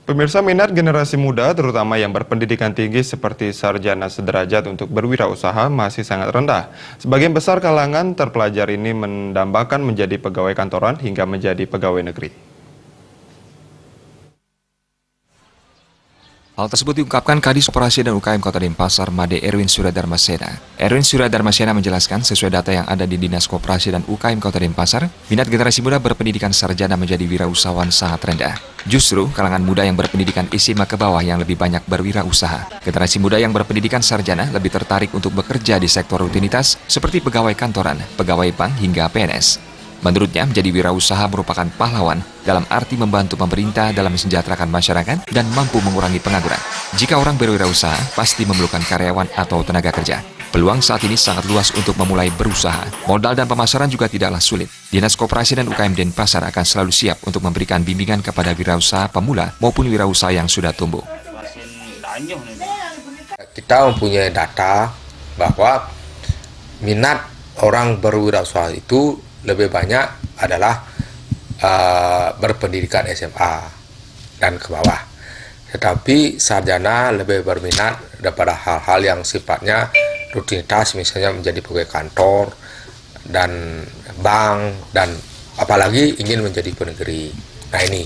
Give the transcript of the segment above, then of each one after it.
Pemirsa, minat generasi muda, terutama yang berpendidikan tinggi seperti sarjana sederajat untuk berwirausaha masih sangat rendah. Sebagian besar kalangan terpelajar ini mendambakan menjadi pegawai kantoran hingga menjadi pegawai negeri. Hal tersebut diungkapkan Kadis Koperasi dan UKM Kota Denpasar, Made Erwin Suryadharmasena. Erwin Suryadharmasena menjelaskan sesuai data yang ada di Dinas Koperasi dan UKM Kota Denpasar, minat generasi muda berpendidikan sarjana menjadi wirausahawan sangat rendah. Justru, kalangan muda yang berpendidikan SMA ke bawah yang lebih banyak berwirausaha. Generasi muda yang berpendidikan sarjana lebih tertarik untuk bekerja di sektor rutinitas seperti pegawai kantoran, pegawai bank hingga PNS. Menurutnya, menjadi wirausaha merupakan pahlawan dalam arti membantu pemerintah dalam mensejahterakan masyarakat dan mampu mengurangi pengangguran. Jika orang berwirausaha, pasti memerlukan karyawan atau tenaga kerja. Peluang saat ini sangat luas untuk memulai berusaha. Modal dan pemasaran juga tidaklah sulit. Dinas Koperasi dan UKM Denpasar akan selalu siap untuk memberikan bimbingan kepada wirausaha pemula maupun wirausaha yang sudah tumbuh. Kita mempunyai data bahwa minat orang berwirausaha itu lebih banyak adalah berpendidikan SMA dan ke bawah. Tetapi sarjana lebih berminat daripada hal-hal yang sifatnya rutinitas, misalnya menjadi pegawai kantor dan bank, dan apalagi ingin menjadi penegeri. Nah ini,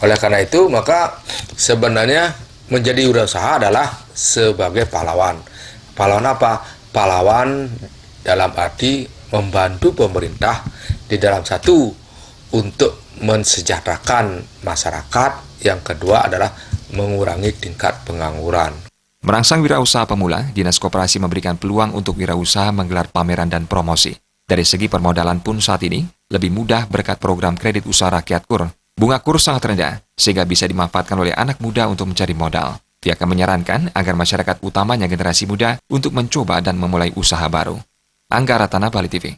oleh karena itu maka sebenarnya menjadi wirausaha adalah sebagai pahlawan. Pahlawan apa? Pahlawan dalam arti membantu pemerintah di dalam satu untuk mensejahterakan masyarakat, yang kedua adalah mengurangi tingkat pengangguran. Merangsang wirausaha pemula, Dinas Koperasi memberikan peluang untuk wirausaha menggelar pameran dan promosi. Dari segi permodalan pun saat ini lebih mudah berkat program kredit usaha rakyat KUR. Bunga KUR sangat rendah, sehingga bisa dimanfaatkan oleh anak muda untuk mencari modal. Pihaknya menyarankan agar masyarakat utamanya generasi muda untuk mencoba dan memulai usaha baru. Angga Ratana, Bali TV.